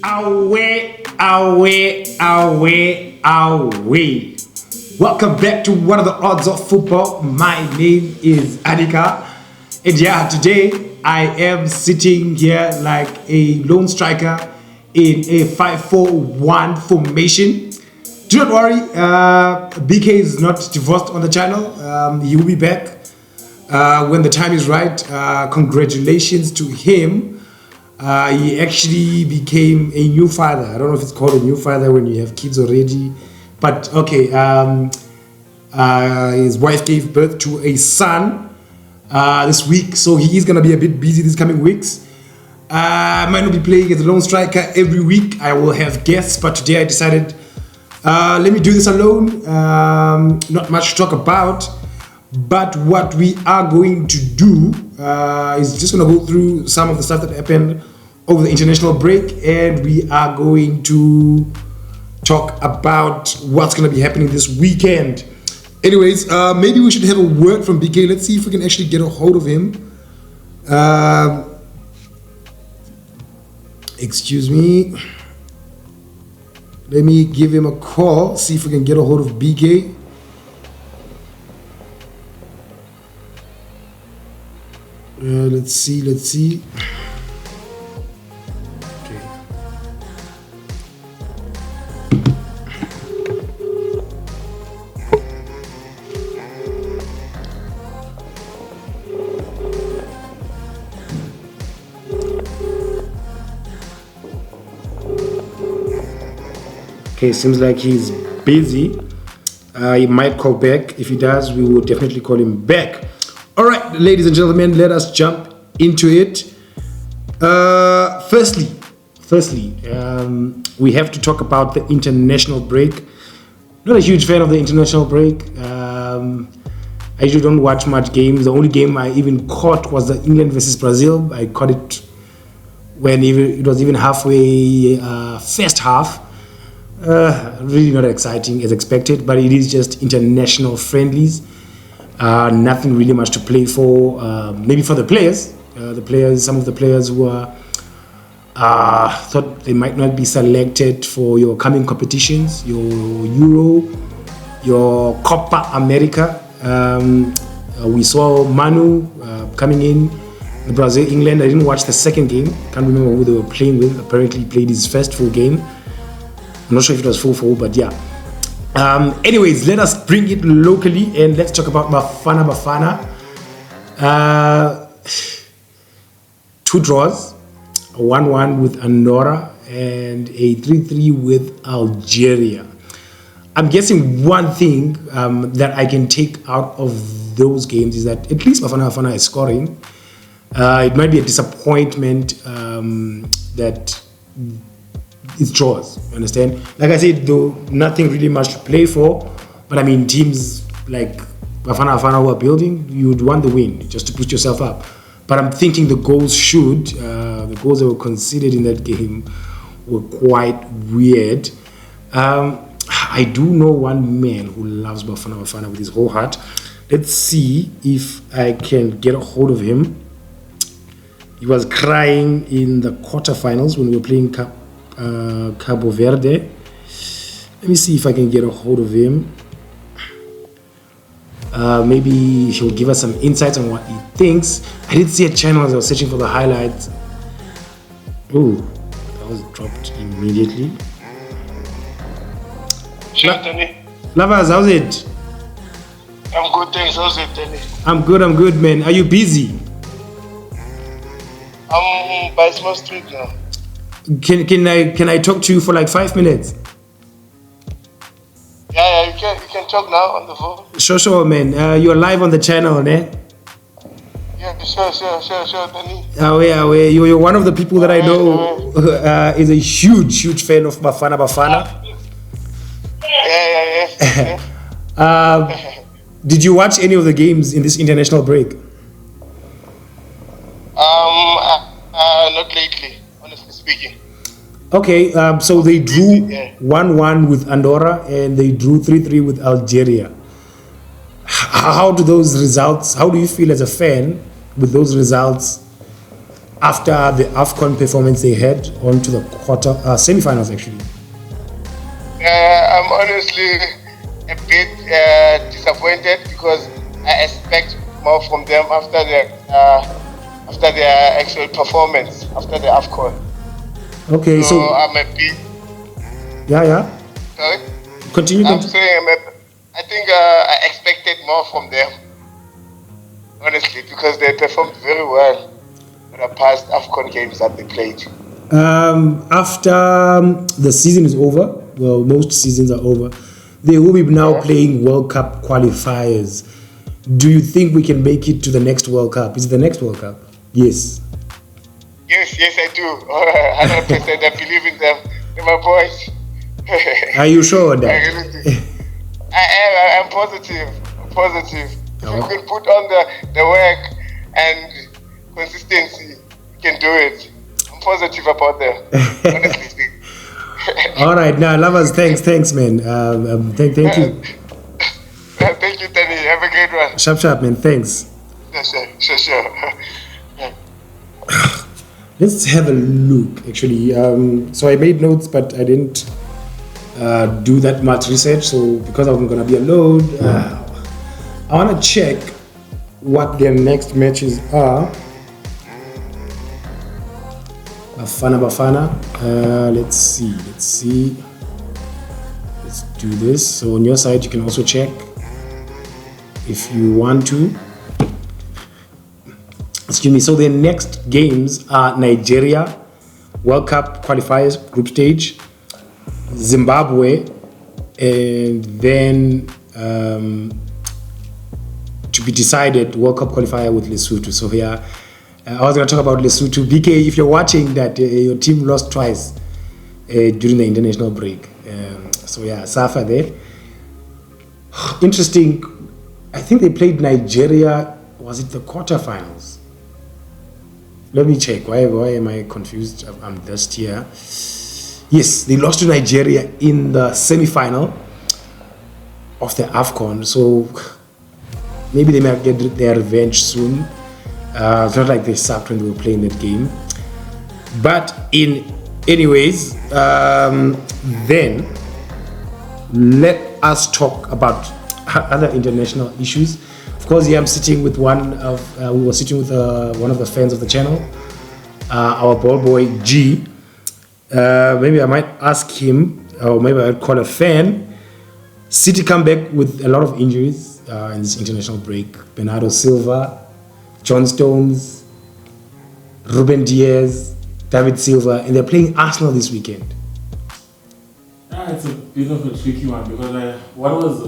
Away. Welcome back to What Are the Odds of Football. My name is Adika. And yeah, today I am sitting here like a lone striker in a 5-4-1 formation. Do not worry, BK is not divorced on the channel. He will be back when the time is right. Congratulations to him. He actually became a new father. I don't know if it's called a new father when you have kids already, but okay. His wife gave birth to a son this week, so he is gonna be a bit busy these coming weeks. I might not be playing as a lone striker every week. I will have guests, but today I decided let me do this alone. Not much to talk about, but what we are going to do is just going to go through some of the stuff that happened over the international break, and we are going to talk about what's going to be happening this weekend. Anyways, maybe we should have a word from BK. Let's see if we can actually get a hold of him. Excuse me. Let me give him a call, see if we can get a hold of BK. Let's see. Okay. Okay, seems like he's busy. He might call back. If he does, we will definitely call him back. All right, ladies and gentlemen, let us jump into it. Firstly, we have to talk about the international break. Not a huge fan of the international break. I usually don't watch much games. The only game I even caught was the England versus Brazil. I caught it when it was even halfway, first half. Really not exciting as expected, but it is just international friendlies. Nothing really much to play for. Maybe for the players. Some of the players who thought they might not be selected for your coming competitions, your Euro, your Copa America. We saw Manu coming in, Brazil, England. I didn't watch the second game. Can't remember who they were playing with. Apparently he played his first full game. I'm not sure if it was full, but yeah. Anyways, let us bring it locally and let's talk about Bafana. 2 draws, a 1-1 with Andorra and a 3-3 with Algeria. I'm guessing one thing that I can take out of those games is that at least Bafana is scoring. It might be a disappointment that it's draws, you understand? Like I said, though, nothing really much to play for, but I mean, teams like Bafana who are building, you'd want the win just to put yourself up. But I'm thinking the goals the goals that were considered in that game were quite weird. I do know one man who loves Bafana with his whole heart. Let's see if I can get a hold of him. He was crying in the quarterfinals when we were playing Cabo Verde. Let me see if I can get a hold of him. Maybe he'll give us some insights on what he thinks. I did see a channel as I was searching for the highlights. Oh, that was dropped immediately. Sure, Danny. Lovers, how's it? I'm good, thanks. How's it, Danny? I'm good, man. Are you busy? I'm by Small Street now. Can I talk to you for like 5 minutes? Yeah, you can talk now on the phone. Sure, man. You're live on the channel, ne? Yeah, sure, Danny. Away. You're one of the people that I know is a huge fan of Bafana. Yeah. Did you watch any of the games in this international break? Not lately, honestly speaking. Okay, so they drew 1-1 with Andorra and they drew 3-3 with Algeria. How do you feel as a fan with those results after the AFCON performance they had on to the semi-finals actually? I'm honestly a bit disappointed because I expect more from them after their actual performance after the AFCON. Okay, so I'm a bit. Yeah. Sorry. Continue. I'm saying I think I expected more from them, honestly, because they performed very well in the past AFCON games that they played. After the season is over, well, most seasons are over, they will be now playing World Cup qualifiers. Do you think we can make it to the next World Cup? Is it the next World Cup? Yes. Yes, I do. 100%. I believe in them. They're my boys. Are you sure of that? I am positive. If you can put on the work and consistency, you can do it. I'm positive about them, honestly speaking. All right, now, lovers, thanks, man. Thank you. Thank you, Danny. Have a great one. Sharp, man. Thanks. Sure. Let's have a look, actually. So I made notes, but I didn't do that much research. So because I'm going to be alone, I want to check what their next matches are. Bafana. Let's see. Let's do this. So on your side, you can also check if you want to. Excuse me. So their next games are Nigeria, World Cup qualifiers, group stage, Zimbabwe, and then to be decided World Cup qualifier with Lesotho. So here, I was going to talk about Lesotho. BK, if you're watching that, your team lost twice during the international break. So yeah, Safa there. Interesting. I think they played Nigeria. Was it the quarterfinals? Let me check. Why am I confused? I'm just here. Yes, they lost to Nigeria in the semi-final of the AFCON. So maybe they might get their revenge soon. It's not like they sucked when they were playing that game. But anyways, then let us talk about other international issues. Of course, here I'm sitting with we were sitting with one of the fans of the channel, our ball boy G. Maybe I might ask him, or maybe I'd call a fan. City come back with a lot of injuries in this international break. Bernardo Silva, John Stones, Ruben Diaz, David Silva, and they're playing Arsenal this weekend. It's a bit of a tricky one because what was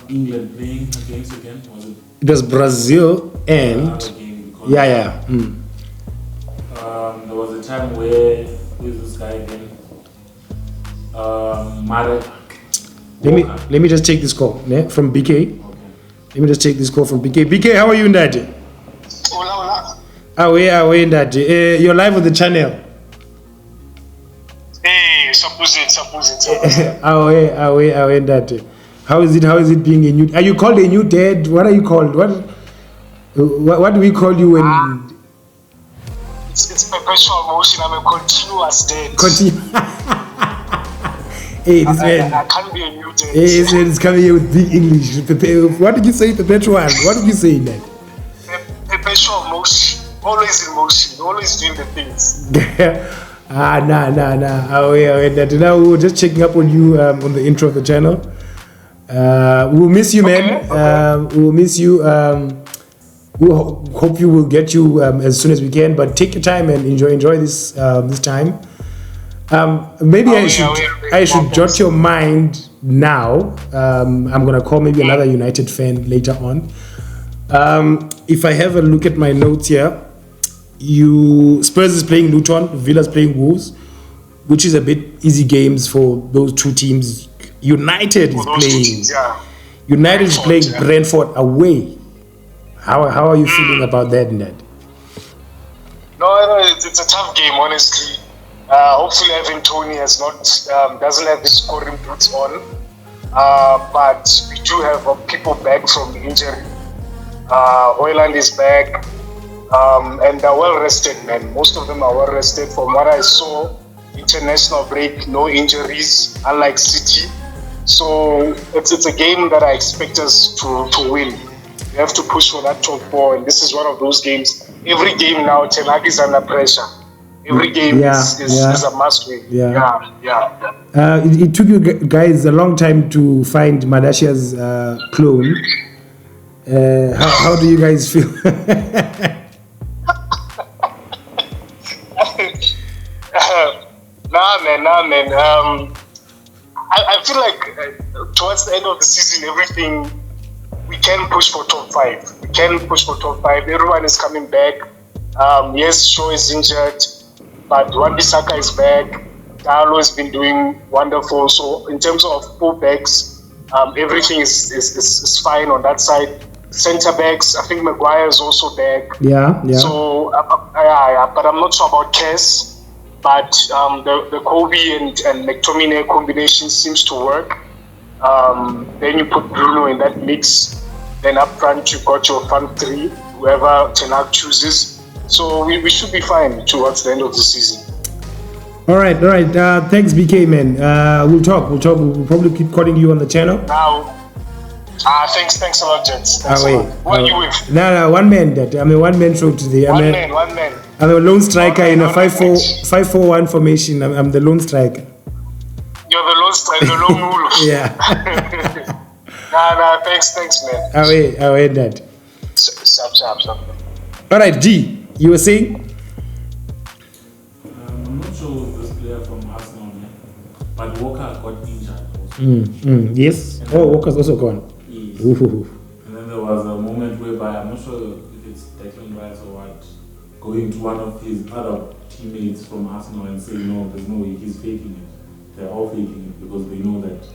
England playing against again? It was Brazil and there was a time where who is this guy again? Marek. Let me just take this call from BK. Okay. Let me just take this call from BK. BK, how are you, Ndati? Hola. Away, Ndati. You're live on the channel. Hey, supposing. Away, Ndati. How is it being a new? Are you called a new dad? What are you called? What do we call you when? It's perpetual motion. I'm a continuous dad. Hey, this man. I can't be a new dad. Hey, this man is coming here with big English. What did you say, perpetual? What did you say in that? Perpetual motion. Always in motion. Always doing the things. Nah. Away. Now we were just checking up on you on the intro of the channel. We'll miss you, man. Okay. We'll miss you. We'll hope you will get you as soon as we can. But take your time and enjoy this time. Maybe I should jot your mind now. I'm gonna call maybe another United fan later on. If I have a look at my notes here, Spurs is playing Luton, Villa's playing Wolves, which is a bit easy games for those two teams. United is playing Brentford away. How are you feeling about that, Ned? No, it's a tough game, honestly. Hopefully, Evan Tony doesn't have his scoring boots on. But we do have people back from injury. Hoyland is back. and they're well rested, man. Most of them are well rested. From what I saw, international break, no injuries, unlike City. So it's a game that I expect us to win. We have to push for that top four, and this is one of those games. Every game now, Ten Hag is under pressure. Every game is a must-win. Yeah. It took you guys a long time to find Madashia's clone. How do you guys feel? Nah, man. I feel like towards the end of the season, everything, we can push for top 5. We can push for top 5. Everyone is coming back. Yes, Shaw is injured, but Wan-Bissaka is back. Diallo has been doing wonderful. So in terms of fullbacks, everything is fine on that side. Centre backs, I think Maguire is also back. Yeah. So, but I'm not sure about Kes. But the Kobe and McTominay combination seems to work. Then you put Bruno in that mix. Then up front you got your front three, whoever Ten Hag chooses. So we should be fine towards the end of the season. All right. Thanks, BK, man. We'll talk. We'll probably keep calling you on the channel. Now, thanks a lot, gents. Thanks a lot. What are you with? No, one man. I'm a one-man show today. One man. I'm a lone striker in a 5-4-1 formation. I'm the lone striker. You're the lone striker, the lone wolf. Yeah. Nah, thanks, man. I'll end that. Sub. All right, G, you were saying? I'm not sure if this player from Arsenal, but Walker got injured also. Yes. Walker's also gone. Yes. Ooh. And then there was a moment whereby, I'm not sure if it's Declan Rice or what, going to one of his other teammates from Arsenal and saying, no, there's no way, he's faking it. They're all faking it because they know that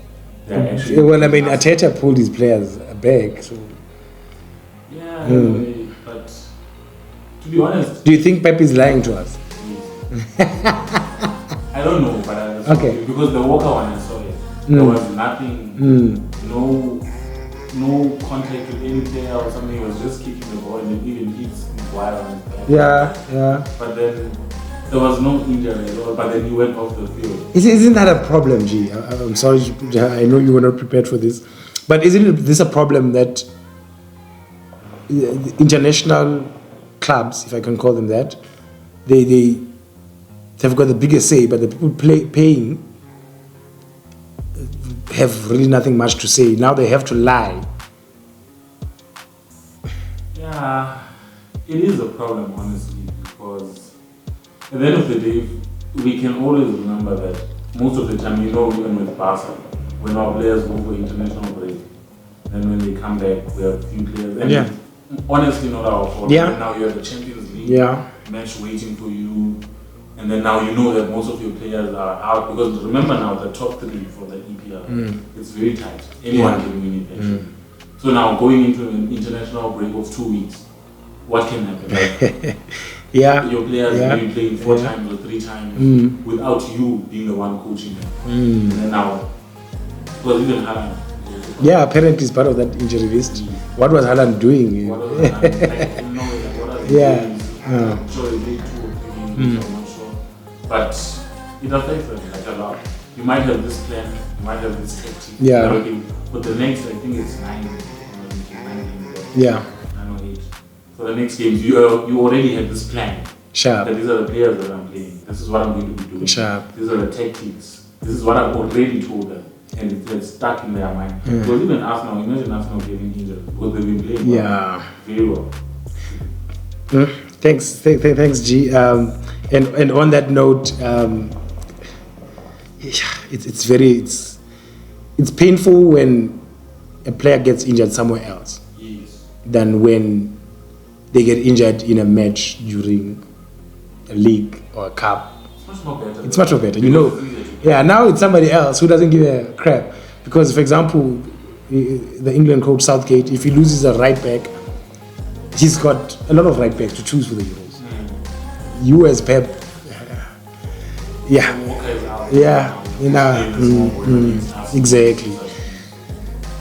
they're actually... Well, I mean, Arteta pulled his players back, so... Yeah, but to be honest... Do you think Pep is lying to us? Yes. I don't know, but I saw Okay. it because the Walker one I saw it. There was nothing, no contact with any player or something. He was just kicking the ball and it even hits Maguire on his back. Yeah. But then there was no injury at all. But then he went off the field. Isn't that a problem, G? I'm sorry, I know you were not prepared for this, but isn't this a problem that the international clubs, if I can call them that, they've got the biggest say, but the people paying have really nothing much to say. Now they have to lie. Yeah, it is a problem, honestly, because at the end of the day, we can always remember that most of the time, even with Barca, when our players go for international break, then when they come back, we have a few players. And honestly, not our fault. Yeah. And now you have the Champions League match waiting for you. And then now you know that most of your players are out. Because remember now, the top 3 for the EPL, it's very tight. Anyone can win it, actually. So now going into an international break of 2 weeks, what can happen? Your players will be playing 4 times or 3 times without you being the one coaching them. And then now, because even Haaland. Apparently it's part of that injury list. What was Haaland doing? What was Haaland? I'm sure they did 2 or 3 games, I'm not sure. But it affects them like a lot. You might have this plan, you might have this tactic. But the next, I think it's 9 games. 9 or 8. For the next games, you already have this plan. Sharp. That these are the players that I'm playing. This is what I'm going to be doing. Sharp. These are the tactics. This is what I've already told them. And it's stuck in their mind. Because even Arsenal, imagine Arsenal getting injured because they've been playing very well. Thanks, G. And on that note, it's painful when a player gets injured somewhere else than when they get injured in a match during a league or a cup. It's much more better. Now it's somebody else who doesn't give a crap. Because, for example, the England coach Southgate, if he loses a right back, he's got a lot of right backs to choose for the Euros. You as Pep, exactly.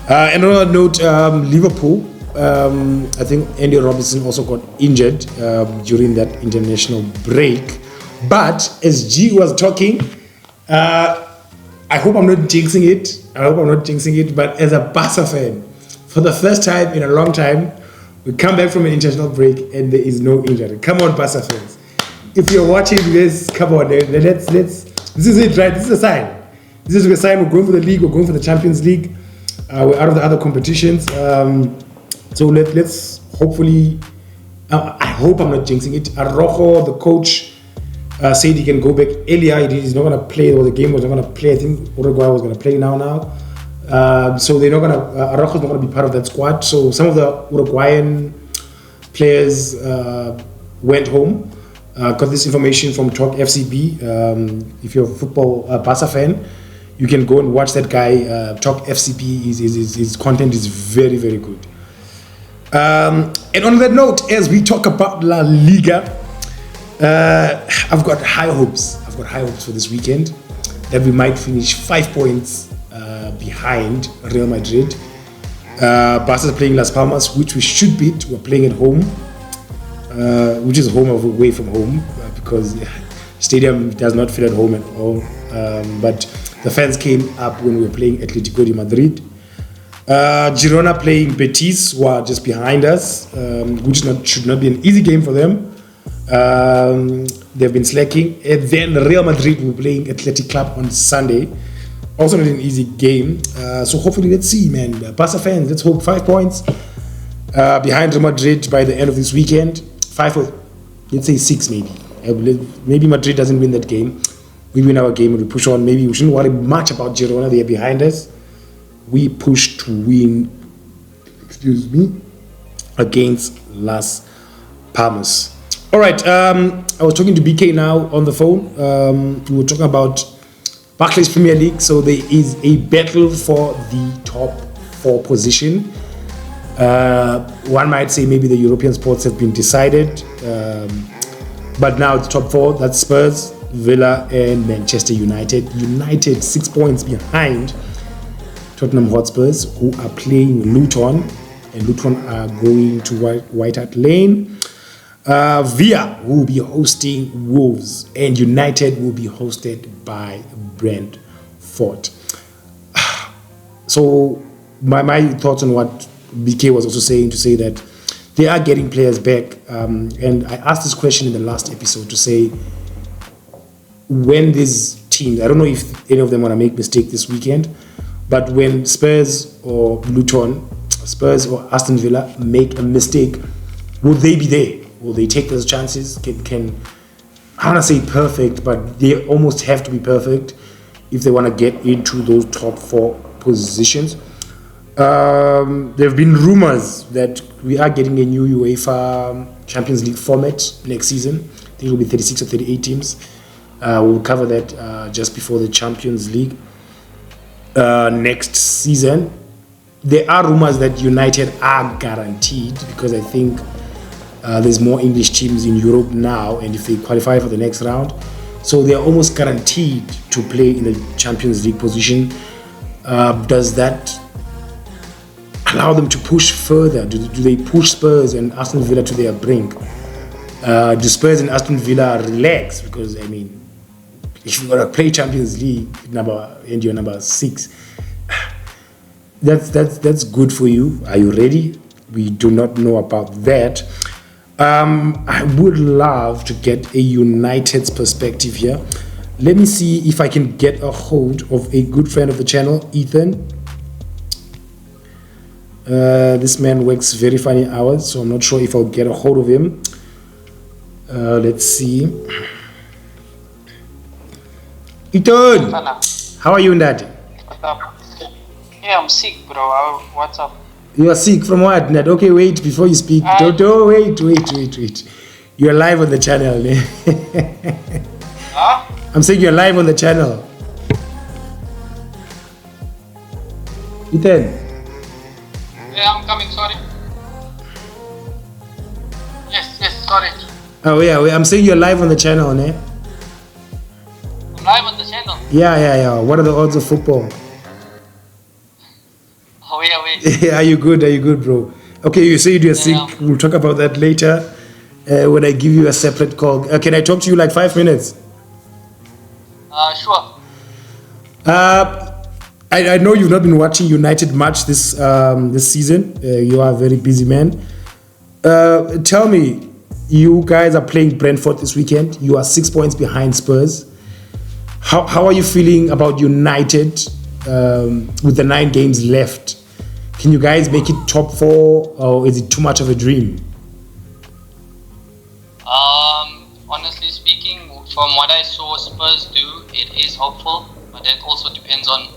And on that note, Liverpool I think Andy Robertson also got injured during that international break. But as G was talking, I hope I'm not jinxing it. But as a Barca fan, for the first time in a long time, we come back from an international break and there is no injury. Come on, Barca fans. If you're watching this, come on, let's. This is it, right? This is a sign. This is a sign we're going for the league. We're going for the Champions League. We're out of the other competitions. So let's hopefully. I hope I'm not jinxing it. Araujo, the coach, said he can go back earlier. He's not going to play. Or the game was not going to play. I think Uruguay was going to play now. So they're not going to. Araujo's not going to be part of that squad. So some of the Uruguayan players went home. Got this information from Talk FCB. If you're a football Barca fan, you can go and watch that guy. Talk FCB. His content is very, very good. And on that note, as we talk about La Liga, I've got high hopes. For this weekend that we might finish 5 points behind Real Madrid. Barca's playing Las Palmas, which we should beat. We're playing at home. Which is home away from home because stadium does not feel at home at all. But the fans came up when we were playing Atletico de Madrid. Girona playing Betis, who are just behind us, which should not be an easy game for them. They've been slacking. And then Real Madrid will be playing Athletic Club on Sunday. Also not an easy game. So hopefully, let's see, man. Barca fans, let's hope 5 points behind Real Madrid by the end of this weekend. 5 or let's say 6 maybe. Maybe Madrid doesn't win that game. We win our game and we push on. Maybe we shouldn't worry much about Girona. They are behind us. We push to win, against Las Palmas. All right. I was talking to BK now on the phone. We were talking about Barclays Premier League. So there is a battle for the top 4 position. One might say maybe the European spots have been decided, but now it's top 4. That's Spurs, Villa, and Manchester United. United 6 points behind Tottenham Hotspurs, who are playing Luton, and Luton are going to White Hart Lane. Villa will be hosting Wolves, and United will be hosted by Brentford. So my thoughts on what BK was also saying, to say that they are getting players back. And I asked this question in the last episode to say, when these teams, I don't know if any of them want to make mistake this weekend, but when Spurs or Luton, Spurs or Aston Villa make a mistake, will they be there? Will they take those chances? Can I want to say perfect, but they almost have to be perfect if they want to get into those top 4 positions. There have been rumors that we are getting a new UEFA Champions League format next season. I think it will be 36 or 38 teams. We'll cover that just before the Champions League next season. There are rumors that United are guaranteed because I think there's more English teams in Europe now, and if they qualify for the next round, so they are almost guaranteed to play in the Champions League position. Does that allow them to push further? Do they push Spurs and Aston Villa to their brink? Do Spurs and Aston Villa relax? Because I mean, if you're gonna play Champions League and you're number 6, that's good for you. Are you ready? We do not know about that. I would love to get a United's perspective here. Let me see if I can get a hold of a good friend of the channel, Ethan. This man works very funny hours, so I'm not sure if I'll get a hold of him. Let's see. Ethan, how are you, Dad? What's up? Yeah, I'm sick, bro. What's up? You are sick from what, Nat? Okay, wait, before you speak. Don't wait. You're live on the channel. Huh? I'm saying you're live on the channel. Ethan. Yeah, I'm coming, sorry. Yes, sorry. Oh yeah, I'm saying you're live on the channel, ne? I'm live on the channel. Yeah. What are the odds of football? Oh, yeah, wait. Are you good, bro? Okay, you say you're sick. Yeah. We'll talk about that later when I give you a separate call. Can I talk to you like 5 minutes? Sure. I know you've not been watching United much this season. You are a very busy man. Tell me, you guys are playing Brentford this weekend. You are 6 points behind Spurs. How are you feeling about United with the 9 games left? Can you guys make it top 4, or is it too much of a dream? Honestly speaking, from what I saw Spurs do, it is hopeful, but that also depends on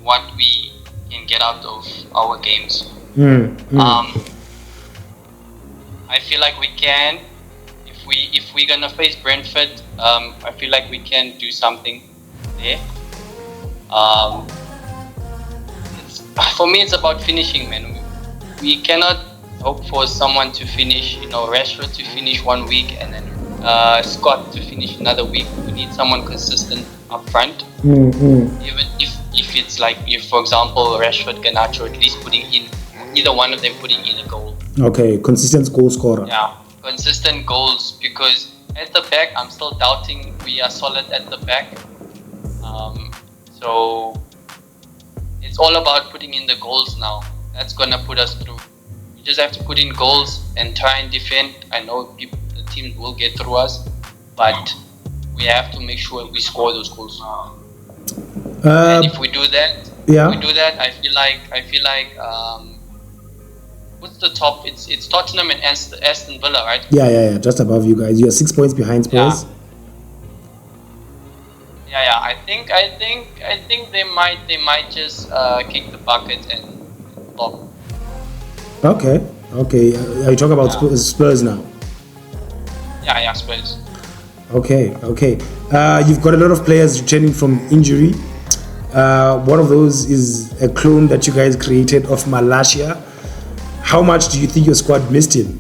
what we can get out of our games. I feel like we can, if we're gonna face Brentford, I feel like we can do something there. For me, it's about finishing, man. We cannot hope for someone to finish, Rashford to finish 1 week and then Scott to finish another week. We need someone consistent up front. Even if it's like, if for example Rashford, Garnacho, at least putting in, either one of them putting in a goal. Okay, consistent goal scorer. Yeah, consistent goals, because at the back, I'm still doubting we are solid at the back. So it's all about putting in the goals now. That's gonna put us through. We just have to put in goals and try and defend. I know the team will get through us, but we have to make sure we score those goals. And if we do that, I feel like what's the top? It's Tottenham and Aston Villa, right? Yeah. Just above you guys. You're 6 points behind Spurs. Yeah. I think they might just kick the bucket and flop. Okay. Are you talking about Spurs now? Yeah, Spurs. Okay. You've got a lot of players returning from injury. One of those is a clone that you guys created of Malasia. How much do you think your squad missed him?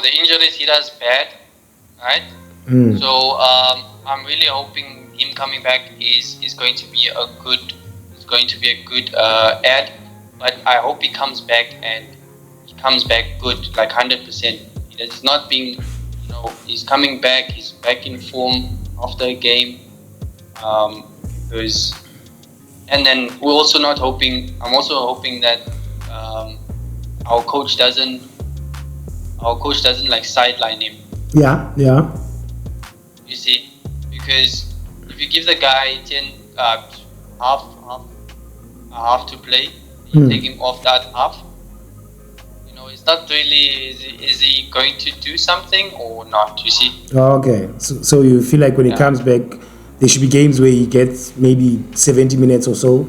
The injuries he does bad, right? So I'm really hoping him coming back is going to be a good add. But I hope he comes back and he comes back good, like 100%. He's not being, he's coming back. He's back in form after a game. And then we're also not hoping. I'm also hoping that our coach doesn't like sideline him. Yeah. You see, because if you give the guy half to play, you take him off that half. It's not really. Is he going to do something or not? You see. Okay, so you feel like when he comes back, there should be games where he gets maybe 70 minutes or so?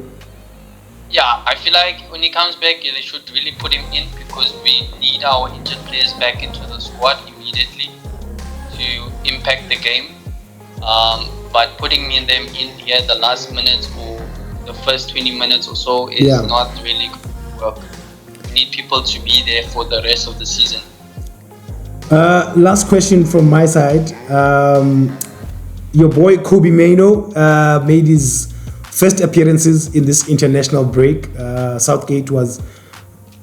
Yeah, I feel like when he comes back, they should really put him in, because we need our injured players back into the squad immediately to impact the game. But putting them in here the last minutes or the first 20 minutes or so is not really going to work. We need people to be there for the rest of the season. Last question from my side. Your boy Kobe Mainoo made his first appearances in this international break. Southgate was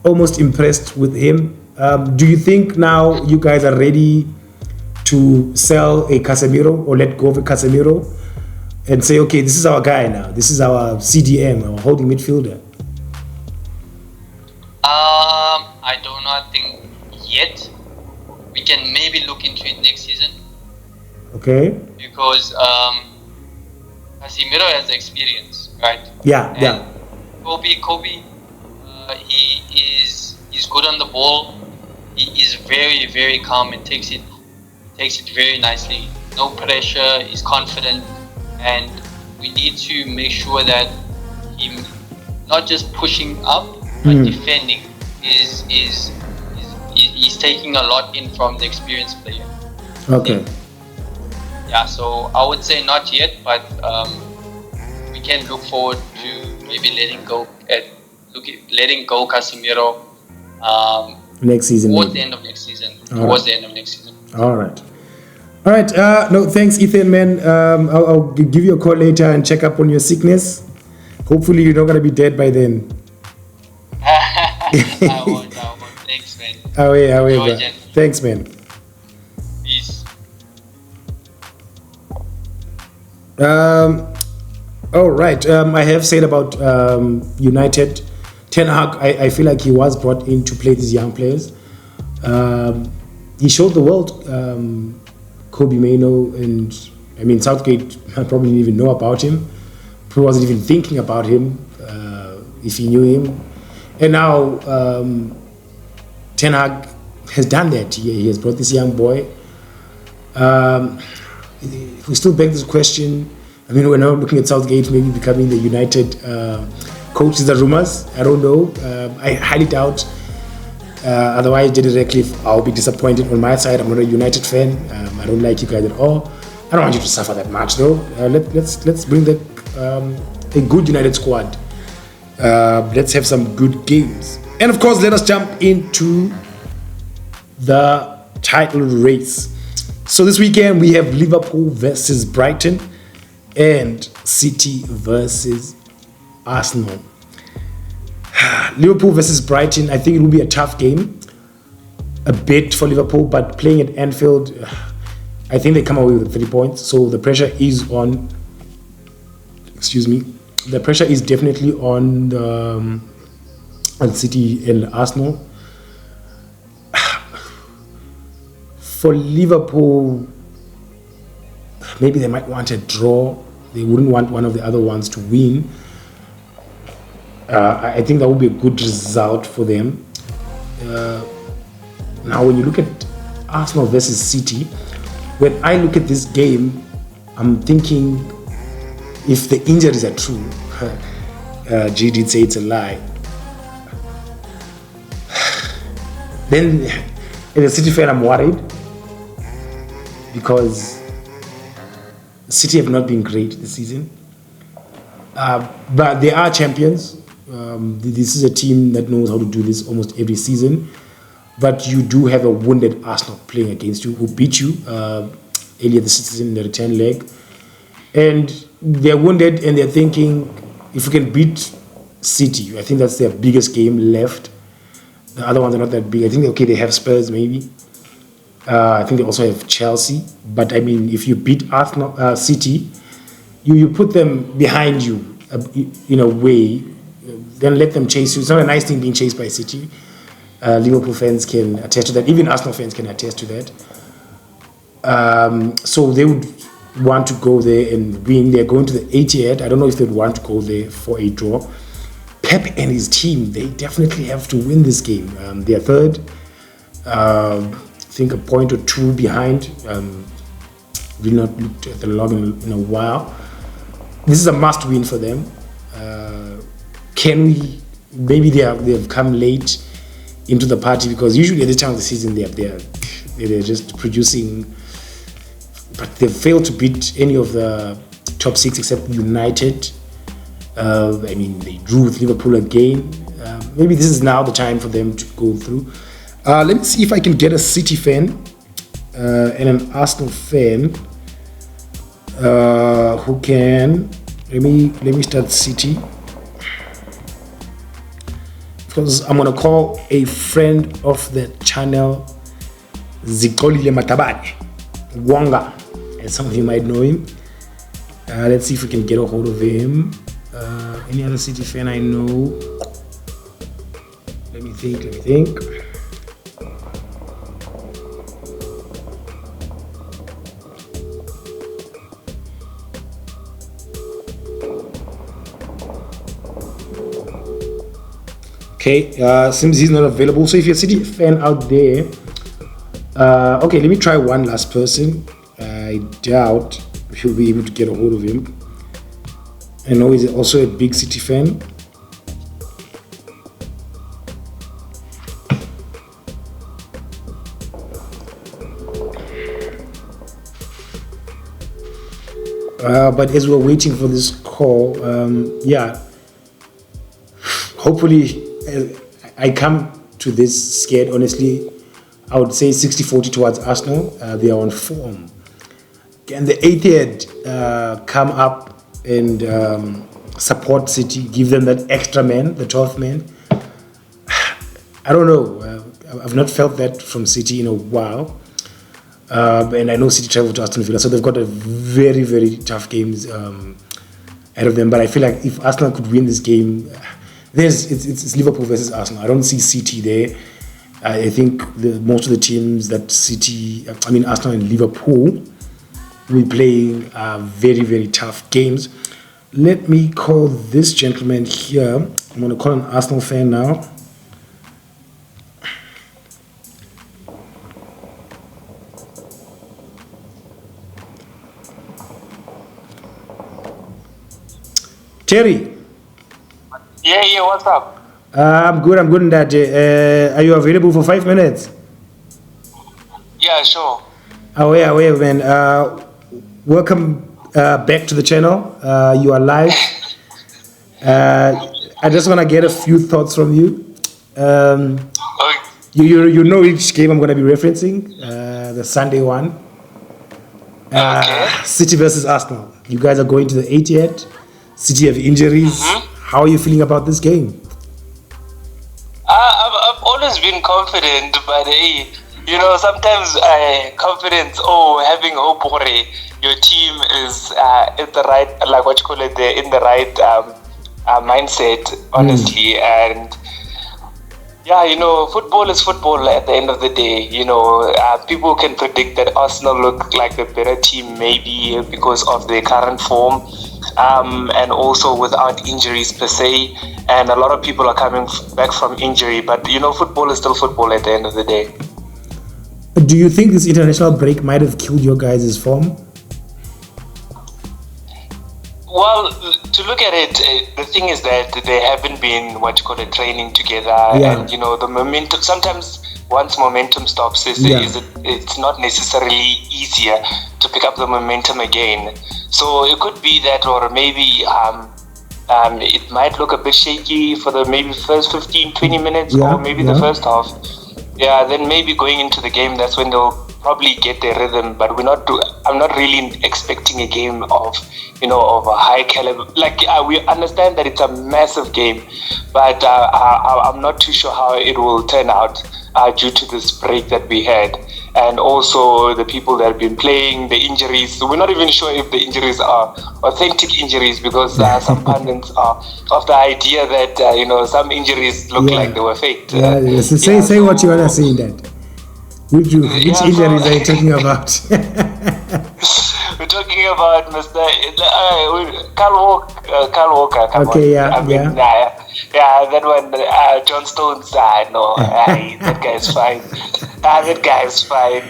almost impressed with him. Do you think now you guys are ready to sell a Casemiro or let go of a Casemiro and say, okay, this is our guy now. This is our CDM, our holding midfielder? I do not think yet. We can maybe look into it next season. Okay. Because Casemiro has experience, right? Yeah. Kobe, he's good on the ball. He is very, very calm and takes it very nicely. No pressure. He's confident, and we need to make sure that him not just pushing up but defending is he's taking a lot in from the experienced player. Okay. Yeah, so I would say not yet, but we can look forward to maybe letting go Casemiro next season. Towards the end of next season. All right. No, thanks, Ethan, man. I'll give you a call later and check up on your sickness. Hopefully you're not gonna be dead by then. I won't. Thanks, man. Away, Enjoy, bro. Jen. Thanks, man. Peace. All right. I have said about United. Ten Hag, I feel like he was brought in to play these young players. He showed the world Kobe Mainoo, and I mean Southgate probably didn't even know about him. Probably wasn't even thinking about him if he knew him. And now Ten Hag has done that. He has brought this young boy. We still beg this question. I mean, we're now looking at Southgate maybe becoming the United coach. These are rumors. I don't know. I highly doubt. Otherwise, Jerry Ratcliffe, I'll be disappointed on my side. I'm not a United fan. I don't like you guys at all. I don't want you to suffer that much, though. Let's bring a good United squad. Let's have some good games. And of course, let us jump into the title race. So this weekend we have Liverpool versus Brighton and City versus Arsenal. Liverpool versus Brighton, I think it will be a tough game. A bit for Liverpool, but playing at Anfield, I think they come away with 3 points. So the pressure is on. The pressure is definitely on City and Arsenal. For Liverpool, maybe they might want a draw. They wouldn't want one of the other ones to win. I think that would be a good result for them. Now, when you look at Arsenal versus City, when I look at this game, I'm thinking if the injuries are true, G did say it's a lie, then as a City fan, I'm worried because City have not been great this season. But they are champions. This is a team that knows how to do this almost every season. But you do have a wounded Arsenal playing against you, who beat you earlier this season in the return leg. And they're wounded and they're thinking, if we can beat City, I think that's their biggest game left. The other ones are not that big. I think, okay, they have Spurs maybe. I think they also have Chelsea. But I mean, if you beat Arsenal, City, you put them behind you in a way, then let them chase you. It's not a nice thing being chased by City. Liverpool fans can attest to that. Even Arsenal fans can attest to that. So they would want to go there and win. They're going to the 80th. I don't know if they'd want to go there for a draw. Pep and his team, they definitely have to win this game. They're third. I think a point or two behind. We've not looked at the log in a while. This is a must-win for them. Can we? Maybe they've come late into the party because usually at this time of the season they're just producing, but they've failed to beat any of the top six except United. I mean, they drew with Liverpool again. Maybe this is now the time for them to go through. Let me see if I can get a City fan and an Arsenal fan who can. Let me start City. Because I'm gonna call a friend of the channel, Zikolile Matabane, Wonga, and some of you might know him. Let's see if we can get a hold of him. Any other City fan I know? Let me think. Okay, seems he's not available. So if you're a City fan out there, okay, let me try one last person. I doubt he'll be able to get a hold of him. I know he's also a big City fan. But as we're waiting for this call, hopefully I come to this scared. Honestly, I would say 60-40 towards Arsenal. They are on form. Can the 80th come up and support City, give them that extra man, the 12th man. I don't know. I've not felt that from City in a while. And I know City travel to Aston Villa, so they've got a very, very tough games ahead of them. But I feel like if Arsenal could win this game, it's Liverpool versus Arsenal. I don't see City there. I think most of the teams that Arsenal and Liverpool will be playing very, very tough games. Let me call this gentleman here. I'm going to call an Arsenal fan now. Terry. Yeah, what's up? I'm good in that. Are you available for 5 minutes? Yeah, sure. Oh, yeah, man. Welcome back to the channel. You are live. I just want to get a few thoughts from you. You know which game I'm going to be referencing, the Sunday one. City versus Arsenal. You guys are going to the 80th. City have injuries. How are you feeling about this game? I've always been confident, but sometimes confidence, having hope for your team is in the right, in the right mindset, honestly. And football is football at the end of the day. People can predict that Arsenal look like the better team maybe because of their current form. And also without injuries per se, and a lot of people are coming back from injury, but football is still football at the end of the day. Do you think this international break might have killed your guys' form? Well, to look at it, the thing is that they haven't been training together, and the momentum. Sometimes once momentum stops, it's not necessarily easier to pick up the momentum again. So it could be that, or maybe it might look a bit shaky for the maybe first 15-20 minutes, or maybe the first half. Yeah, then maybe going into the game, that's when they'll probably get their rhythm. But I'm not really expecting a game of a high caliber. We understand that it's a massive game, but I'm not too sure how it will turn out due to this break that we had. And also the people that have been playing, the injuries. We're not even sure if the injuries are authentic injuries, because some pundits are of the idea that some injuries look like they were faked. Say what you want to say in that. Which injuries are you talking about? We're talking about Mr. Carl Walker. Okay, that one, John Stones. No, that guy is fine. That guy is fine.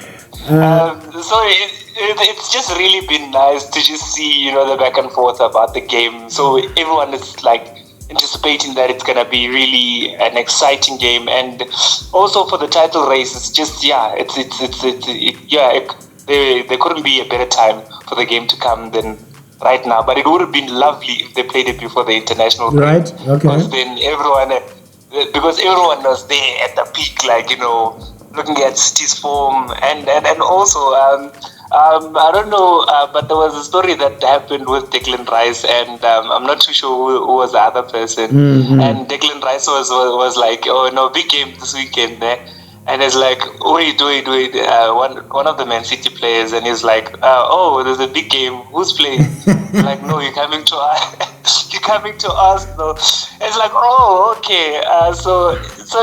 So it's just really been nice to just see, the back and forth about the game. So everyone is anticipating that it's gonna be really an exciting game, and also for the title race, it's just there couldn't be a better time for the game to come than right now. But it would have been lovely if they played it before the international break. Right. Okay. Because then everyone was there at the peak, looking at City's form, and also I don't know, but there was a story that happened with Declan Rice, and I'm not too sure who was the other person. And Declan Rice was like, "Oh no, big game this weekend." And it's like, wait. One of the Man City players, and he's like, "Oh, there's a big game. Who's playing?" Like, "No, you're coming to us. You're coming to us." No, it's like, "Oh, okay." So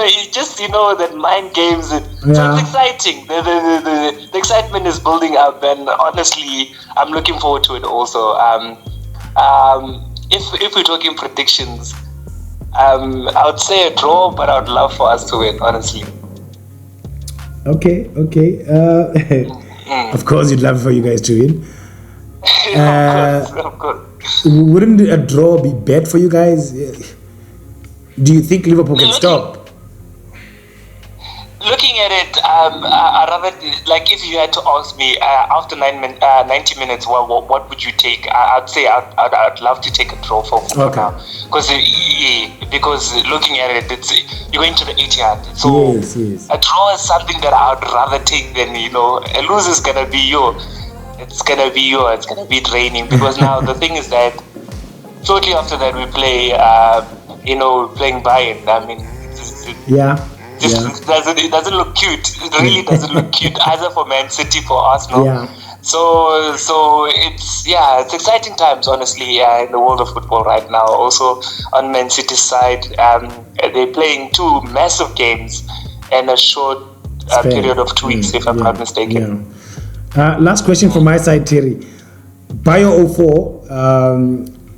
it's just that mind games. So it's exciting. The excitement is building up, and honestly, I'm looking forward to it also. If we're talking predictions, I would say a draw, but I would love for us to win, honestly. Okay. Of course, you'd love for you guys to win. Of course. Wouldn't a draw be bad for you guys? Do you think Liverpool can stop? Looking at it, I rather, if you had to ask me after 90 minutes, what would you take? I'd say I'd love to take a draw for now, because looking at it, you're going to the 80th. So yes. A draw is something that I'd rather take than a lose is gonna be it's gonna be draining, because now the thing is that shortly after that, we play, playing Bayern. I mean, it doesn't look cute. It really doesn't look cute either for Man City, for Arsenal. Yeah. So it's exciting times, honestly, in the world of football right now. Also on Man City's side, they're playing 2 massive games in a short period of 2 weeks, if I'm not mistaken. Yeah. Last question from my side, Terry. Bio 04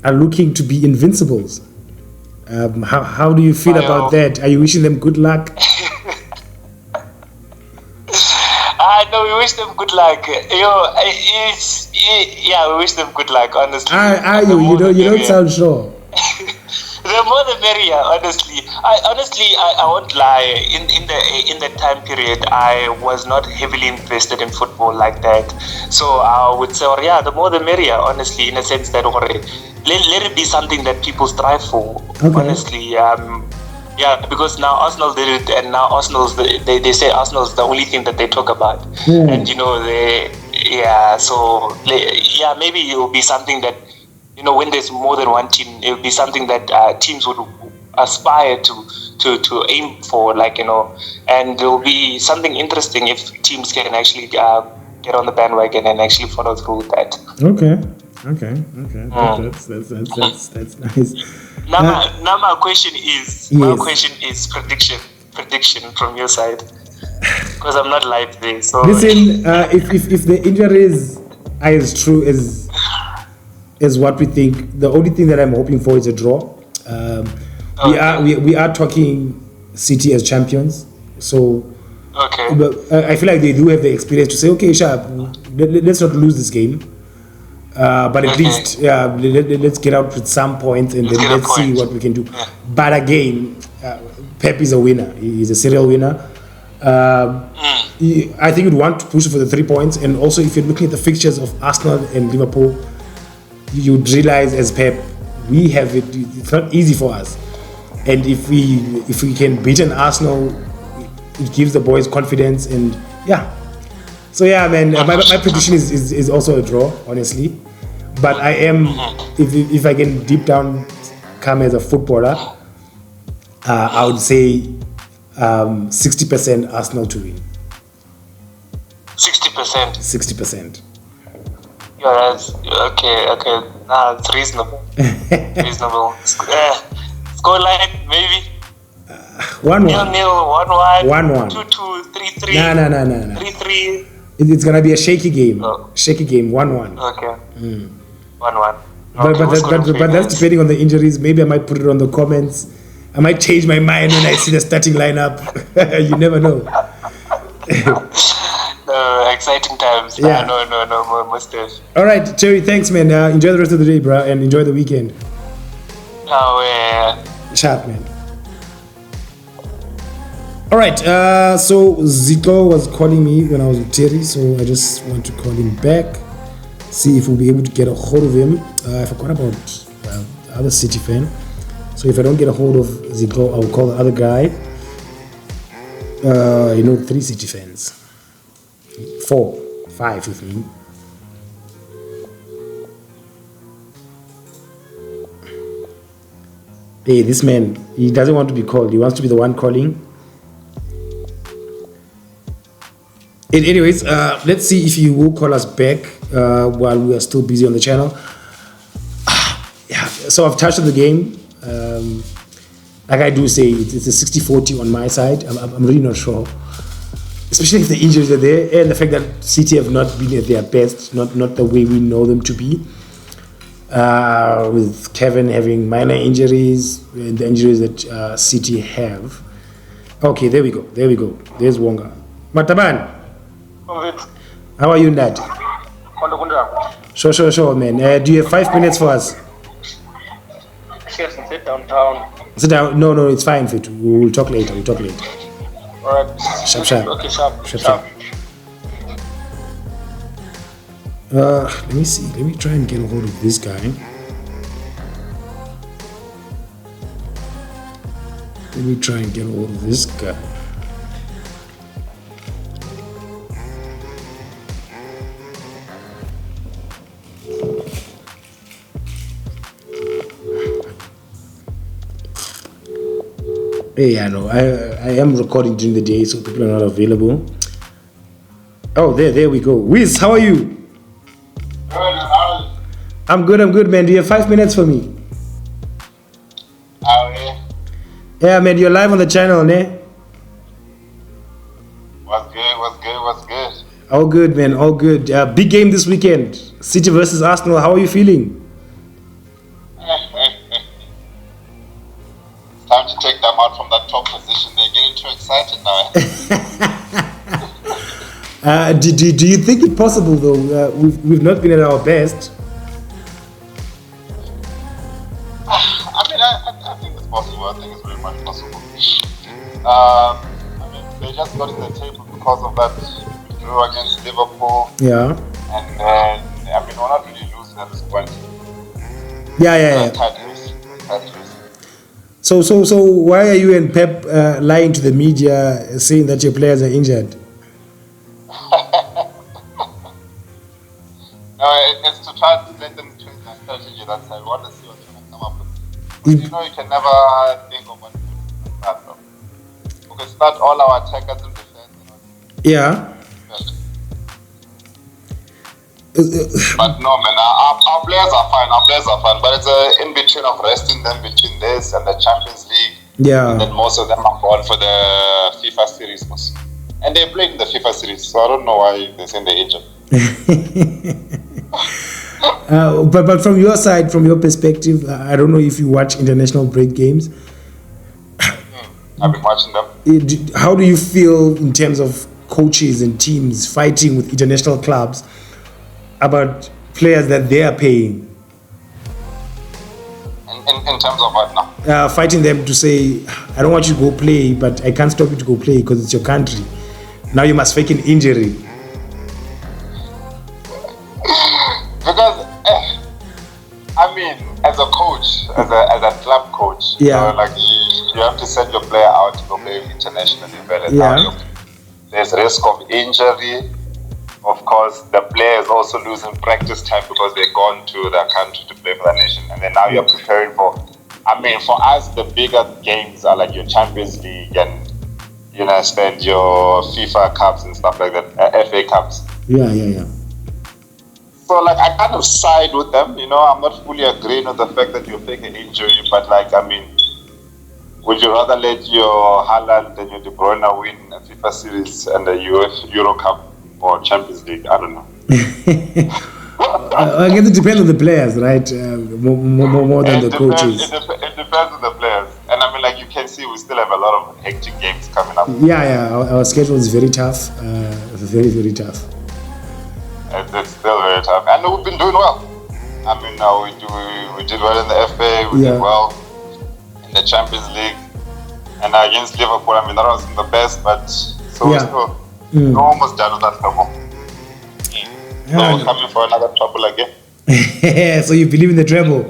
are looking to be invincibles. How do you feel about that? Are you wishing them good luck? No, we wish them good luck. We wish them good luck, honestly. You don't sound sure. The more the merrier, honestly. I won't lie. In the time period, I was not heavily invested in football like that. So I would say, the more the merrier, honestly, in a sense that let it be something that people strive for. Okay. Honestly, because now Arsenal did it, and now they say Arsenal's the only thing that they talk about, and maybe it will be something that, when there's more than one team, it will be something that teams would aspire to aim for, and it will be something interesting if teams can actually get on the bandwagon and actually follow through with that. Okay. That's nice. Now my question is prediction from your side, because I'm not live there. So listen, if the injuries are as true as what we think, the only thing that I'm hoping for is a draw. We are talking City as champions, so but I feel like they do have the experience to say, okay, sharp, let's not lose this game. But at least, let's get out with some points, and then let's see what we can do. Yeah. But again, Pep is a winner. He's a serial winner. I think you'd want to push for the 3 points. And also, if you're looking at the fixtures of Arsenal and Liverpool, you'd realize as Pep, we have it. It's not easy for us. And if we can beat an Arsenal, it gives the boys confidence. And so man, my prediction is also a draw, honestly. But I am, if I can deep down come as a footballer, I would say 60% Arsenal to win. 60%. 60%. Yeah, that's okay. It's reasonable. Reasonable. Scoreline maybe. 1-1. 0-0, 1-1. 1-1. 2-2, 3-3. No. 3-3. It's gonna be a shaky game. Shaky game. 1-1. Okay. 1-1. But that's depending on the injuries. Maybe I might put it on the comments. I might change my mind when I see the starting lineup. You never know. Exciting times. Yeah. No, must have. All right, Terry. Thanks, man. Enjoy the rest of the day, bro, and enjoy the weekend. Sharp, man. All right. So Zito was calling me when I was with Terry, so I just want to call him back. See if we'll be able to get a hold of him. I forgot about the other City fan. So if I don't get a hold of Zico, I'll call the other guy. 3 City fans. 4, 5 with me. Hey, this man, he doesn't want to be called. He wants to be the one calling. Anyways, let's see if you will call us back while we are still busy on the channel. So I've touched on the game. Like I do say, it's a 60-40 on my side. I'm really not sure. Especially if the injuries are there and the fact that City have not been at their best, not the way we know them to be. With Kevin having minor injuries and the injuries that City have. Okay, there we go. There's Wonga. Mataban. How are you, Dad? Sure, man. Do you have 5 minutes for us? Sit downtown. Sit down. No, it's fine, Fit. We'll talk later. Alright. Sharp. Okay, sharp. Let me see. Let me try and get a hold of this guy. Hey, I know. I am recording during the day, so people are not available. Oh, there we go. Wiz, how are you? I'm good, man. Do you have 5 minutes for me? Yeah, man, you're live on the channel, ne? What's good? All good, man, all good. Big game this weekend. City versus Arsenal. How are you feeling? It's time to take them out from that top position. They're getting too excited now. Do you think it's possible, though? We've not been at our best. I think it's possible. I think it's very much possible. I mean, they just got in the table because of that draw against Liverpool. Yeah. And I mean, we're not really losing at this point. Yeah. Tight race. So why are you and Pep lying to the media saying that your players are injured? No, it's to try to let them change their strategy. That's I want to see what they're going to come up with. But you know, you can never think of what to start from. We can start all our attackers in defense. Yeah. But no, man, our players are fine. But it's in between of resting them between this and the Champions League. Yeah. And then most of them are gone for the FIFA series. And they played in the FIFA series, so I don't know why they're saying they're injured. But from your side, from your perspective, I don't know if you watch international break games. I've been watching them. How do you feel in terms of coaches and teams fighting with international clubs about players that they are paying? In terms of what now? Fighting them to say, I don't want you to go play, but I can't stop you to go play because it's your country. Now you must fake an injury. Because, I mean, as a coach, as a club coach, yeah. Like you have to send your player out to go play internationally. Yeah. There's risk of injury. Of course, the player is also losing practice time because they're gone to their country to play for the nation. And then now you're preparing for, I mean, for us, the bigger games are like your Champions League and, you know, spend your FIFA Cups and stuff like that, FA Cups. Yeah. So, like, I kind of side with them, you know. I'm not fully agreeing with the fact that you fake an injury, but, like, I mean, would you rather let your Haaland and your De Bruyne win a FIFA series and the Euro Cup or Champions League? I don't know. I guess it depends on the players, right? More than the coaches. It depends on the players. And, I mean, like, you can see we still have a lot of hectic games coming up. Yeah. Our schedule is very tough. Very, very tough. It's still very tough, and we've been doing well. I mean, we did well in the FA, we did well in the Champions League, and against Liverpool. I mean, that wasn't the best, but so we're still almost done with that trouble. So we're coming for another trouble again. So you believe in the treble?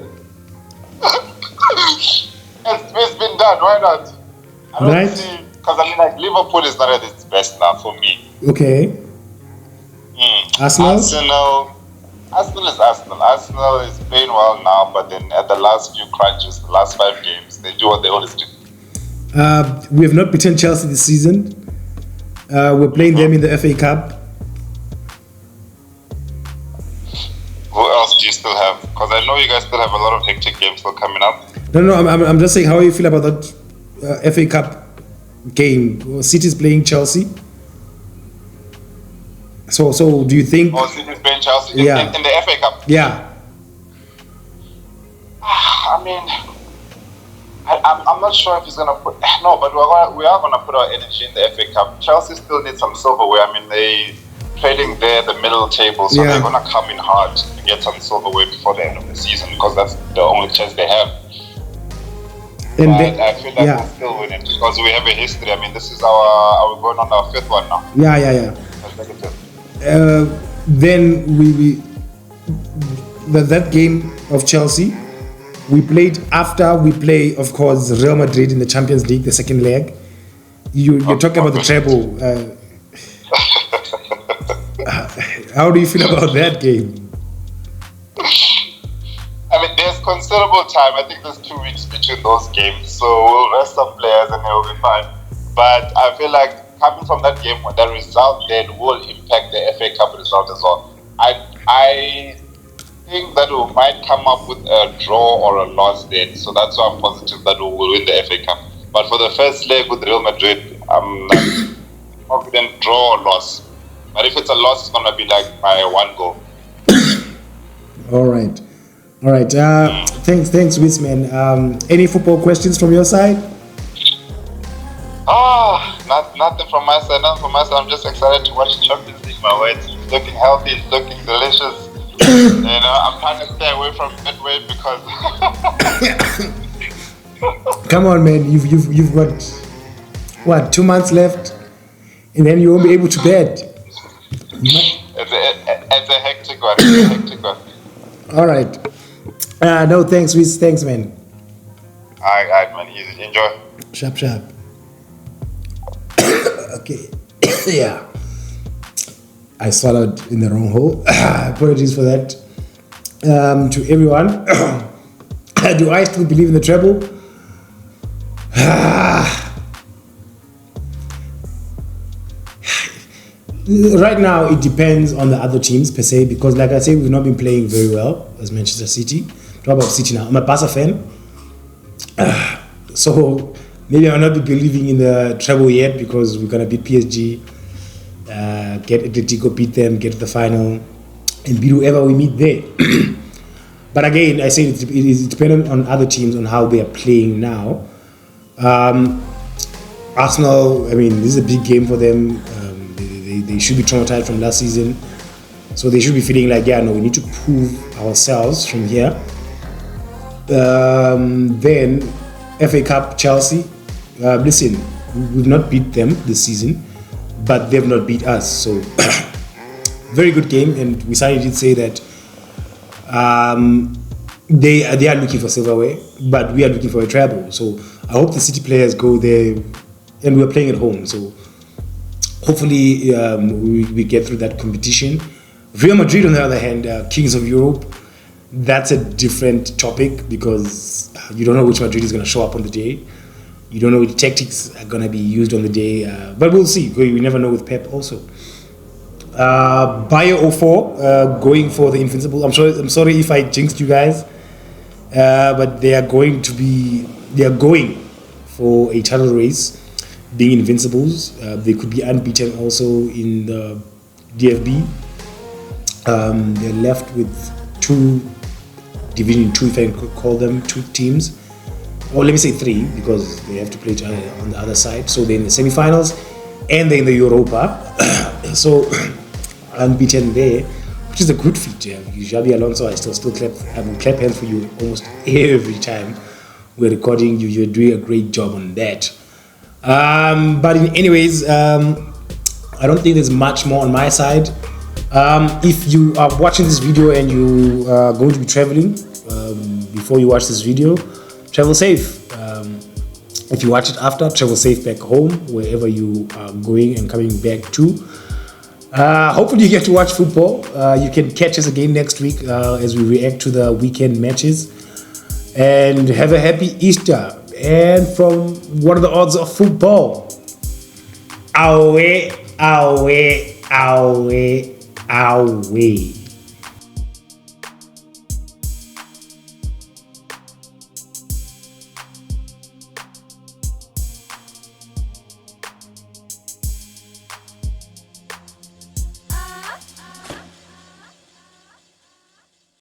It's been done. Why not? I don't see, because I mean, like, Liverpool is not at its best now for me. Okay. Arsenal is Arsenal. Arsenal is playing well now, but then at the last few crunches, the last 5 games, they do what they always do. We have not beaten Chelsea this season. We're playing them in the FA Cup. Who else do you still have? Because I know you guys still have a lot of hectic games still coming up. No, I'm just saying, how you feel about that FA Cup game? City's playing Chelsea. So do you think? City's playing Chelsea in the FA Cup. Yeah. I mean, I'm not sure if he's gonna put. No, but we are gonna put our energy in the FA Cup. Chelsea still needs some silverware. I mean, they trading there the middle table, so they're gonna come in hard to get some silverware before the end of the season because that's the only chance they have. And I feel like we'll still win it because we have a history. I mean, this is are we going on our 5th one now? Yeah. Then that game of Chelsea, we played after we play, of course, Real Madrid in the Champions League, the second leg. You're talking about the treble. How do you feel about that game? I mean, there's considerable time. I think there's 2 weeks between those games, so we'll rest some players and it'll be fine. But I feel like coming from that game, that result then will impact the FA Cup result as well. I think that we might come up with a draw or a loss then, so that's why I'm positive that we will win the FA Cup. But for the first leg with Real Madrid, I'm not confident draw or loss. But if it's a loss, it's gonna be like by 1 goal. All right. Thanks, Witzman. Any football questions from your side? Nothing from my side. I'm just excited to watch the Champions League. My way, it's looking healthy. It's looking delicious. I'm trying to stay away from midway because. Come on, man. You've got what, 2 months left, and then you won't be able to bet. It's a hectic one. All right. No, thanks, Wiz. Thanks, man. All right, man. Easy. Enjoy. Sharp. Okay. Yeah. I swallowed in the wrong hole. Apologies for that. To everyone. Do I still believe in the treble? Right now, it depends on the other teams per se, because like I say, we've not been playing very well as Manchester City. Talk about City now. I'm a Barca fan. So maybe I'll not be believing in the treble yet, because we're going to beat PSG, get Atletico, beat them, get to the final, and beat whoever we meet there. But again, I say it is dependent on other teams, on how they are playing now. Arsenal, I mean, this is a big game for them. They should be traumatized from last season. So they should be feeling like, yeah, no, we need to prove ourselves from here. Then FA Cup, Chelsea. Listen, we've not beat them this season, but they've not beat us. So very good game, and we certainly did say that they are looking for silverware, but we are looking for a treble. So I hope the City players go there, and we're playing at home. So hopefully we get through that competition. Real Madrid, on the other hand, Kings of Europe, that's a different topic, because you don't know which Madrid is going to show up on the day. You don't know which tactics are going to be used on the day. But we'll see. We never know with Pep also. Bayer 04 going for the Invincible. I'm sorry if I jinxed you guys. But they are going for a title race, being Invincibles. They could be unbeaten also in the DFB. They're left with 2 Division 2, if I could call them, 2 teams. Or let me say 3, because they have to play each other on the other side. So they're in the semi-finals, and they're in the Europa. So unbeaten there, which is a good feat. Yeah. Xabi Alonso, I will clap hands for you almost every time we're recording. You're doing a great job on that. But anyways, I don't think there's much more on my side. If you are watching this video and you are going to be traveling, before you watch this video, travel safe. If you watch it after, travel safe back home, wherever you are going and coming back to. Hopefully you get to watch football. You can catch us again next week as we react to the weekend matches. And have a happy Easter. And from What Are the Odds of Football? Away.